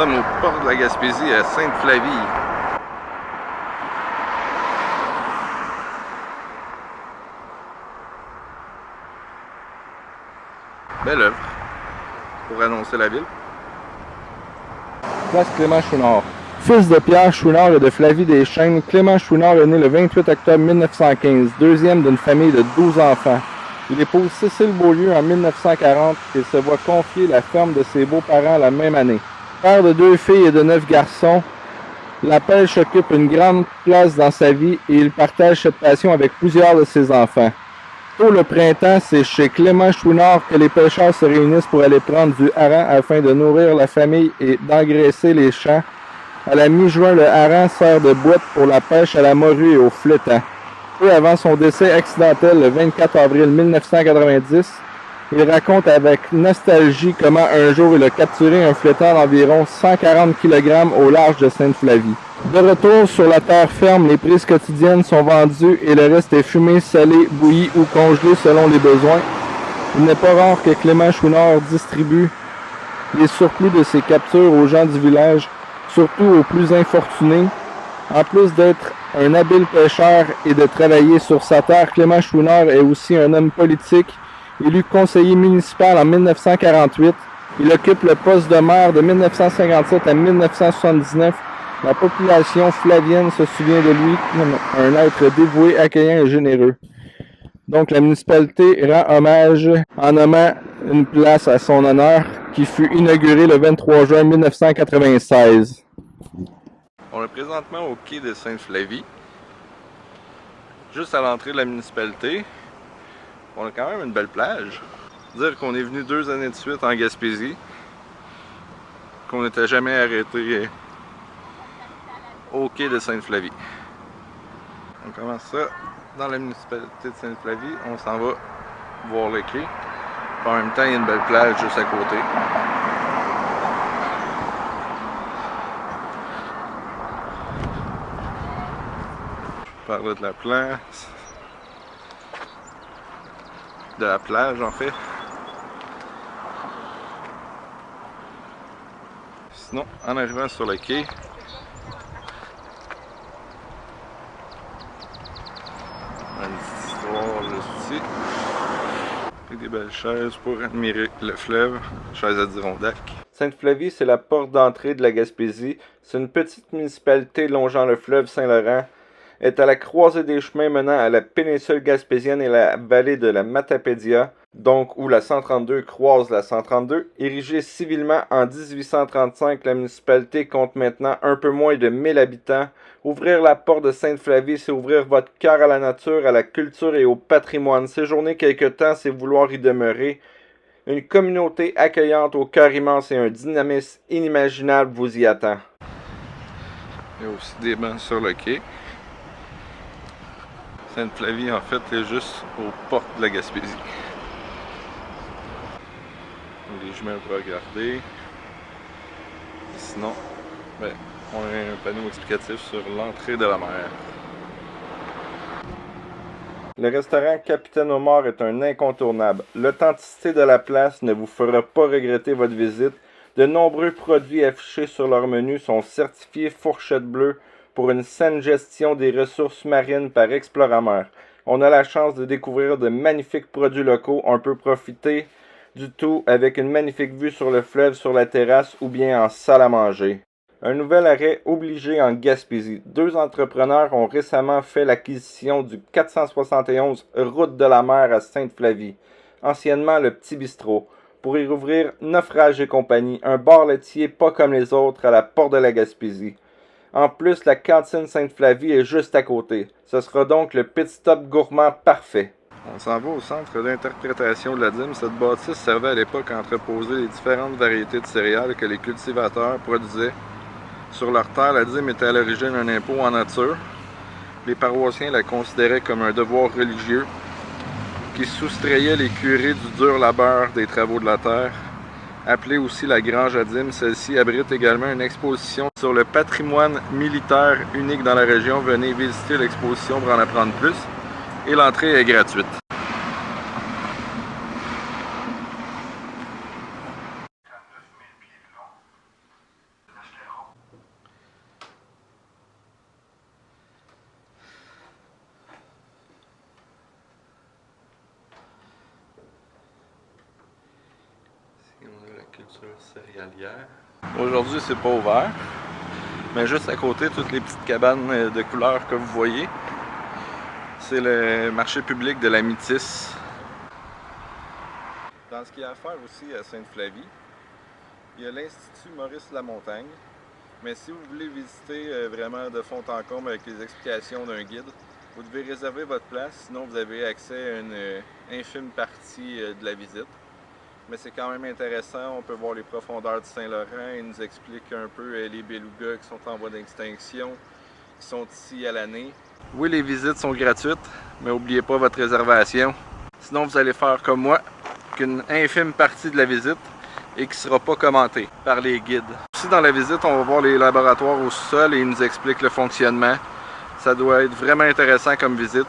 sommes au port de la Gaspésie à Sainte-Flavie. Belle œuvre pour annoncer la ville. Place Clément Chouinard. Fils de Pierre Chouinard et de Flavie Deschênes, Clément Chouinard est né le 28 octobre 1915, deuxième d'une famille de 12 enfants. Il épouse Cécile Beaulieu en 1940 et se voit confier la ferme de ses beaux-parents la même année. Père de 2 filles et de 9 garçons, la pêche occupe une grande place dans sa vie et il partage cette passion avec plusieurs de ses enfants. Tôt le printemps, c'est chez Clément Chouinard que les pêcheurs se réunissent pour aller prendre du hareng afin de nourrir la famille et d'engraisser les champs. À la mi-juin, le hareng sert de boîte pour la pêche à la morue et au flétan. Peu avant son décès accidentel le 24 avril 1990, il raconte avec nostalgie comment un jour il a capturé un flétan d'environ 140 kg au large de Sainte-Flavie. De retour sur la terre ferme, les prises quotidiennes sont vendues et le reste est fumé, salé, bouilli ou congelé selon les besoins. Il n'est pas rare que Clément Chouinard distribue les surplus de ses captures aux gens du village, surtout aux plus infortunés. En plus d'être un habile pêcheur et de travailler sur sa terre, Clément Chouinard est aussi un homme politique. Élu conseiller municipal en 1948, il occupe le poste de maire de 1957 à 1979. La population flavienne se souvient de lui comme un être dévoué, accueillant et généreux. Donc la municipalité rend hommage en nommant une place à son honneur qui fut inaugurée le 23 juin 1996. On est présentement au quai de Sainte-Flavie, juste à l'entrée de la municipalité. On a quand même une belle plage. Dire qu'on est venu 2 années de suite en Gaspésie, qu'on n'était jamais arrêté au quai de Sainte-Flavie. On commence ça dans la municipalité de Sainte-Flavie, on s'en va voir le quai. En même temps, il y a une belle plage juste à côté. Je parle de la place. De la plage en fait. Sinon, en arrivant sur le quai, on a une petite histoire juste ici. Avec des belles chaises pour admirer le fleuve, chaises Adirondack. Sainte-Flavie, c'est la porte d'entrée de la Gaspésie. C'est une petite municipalité longeant le fleuve Saint-Laurent. Est à la croisée des chemins menant à la péninsule gaspésienne et la vallée de la Matapédia, donc où la 132 croise la 132. Érigée civilement en 1835, la municipalité compte maintenant un peu moins de 1000 habitants. Ouvrir la porte de Sainte-Flavie, c'est ouvrir votre cœur à la nature, à la culture et au patrimoine. Séjourner quelque temps, c'est vouloir y demeurer. Une communauté accueillante au cœur immense et un dynamisme inimaginable vous y attend. Il y a aussi des bancs sur le quai. Sainte-Flavie, en fait, est juste aux portes de la Gaspésie. Les chemins pour regarder. Sinon, ben, on a un panneau explicatif sur l'entrée de la mer. Le restaurant Capitaine Homard est un incontournable. L'authenticité de la place ne vous fera pas regretter votre visite. De nombreux produits affichés sur leur menu sont certifiés Fourchette Bleue pour une saine gestion des ressources marines par Exploramer. On a la chance de découvrir de magnifiques produits locaux. On peut profiter du tout avec une magnifique vue sur le fleuve, sur la terrasse ou bien en salle à manger. Un nouvel arrêt obligé en Gaspésie. 2 entrepreneurs ont récemment fait l'acquisition du 471 route de la mer à Sainte-Flavie, anciennement le Petit Bistrot, pour y rouvrir Naufrage et compagnie, un bar laitier pas comme les autres à la porte de la Gaspésie. En plus, la cantine Sainte-Flavie est juste à côté. Ce sera donc le pit stop gourmand parfait. On s'en va au centre d'interprétation de la dîme. Cette bâtisse servait à l'époque à entreposer les différentes variétés de céréales que les cultivateurs produisaient. Sur leur terre, la dîme était à l'origine un impôt en nature. Les paroissiens la considéraient comme un devoir religieux qui soustrayait les curés du dur labeur des travaux de la terre. Appelée aussi la Grange à dîme, celle-ci abrite également une exposition sur le patrimoine militaire unique dans la région. Venez visiter l'exposition pour en apprendre plus. Et l'entrée est gratuite. céréalière. Aujourd'hui, c'est pas ouvert, mais juste à côté, toutes les petites cabanes de couleurs que vous voyez, c'est le marché public de la Métis. Dans ce qu'il y a à faire aussi à Sainte-Flavie, il y a l'Institut Maurice Lamontagne. Mais si vous voulez visiter vraiment de fond en comble avec les explications d'un guide, vous devez réserver votre place, sinon vous avez accès à une infime partie de la visite. Mais c'est quand même intéressant, on peut voir les profondeurs du Saint-Laurent, il nous explique un peu les belugas qui sont en voie d'extinction, qui sont ici à l'année. Oui, les visites sont gratuites, mais n'oubliez pas votre réservation. Sinon, vous allez faire comme moi, qu'une infime partie de la visite et qui ne sera pas commentée par les guides. Aussi, dans la visite, on va voir les laboratoires au sol et ils nous expliquent le fonctionnement. Ça doit être vraiment intéressant comme visite.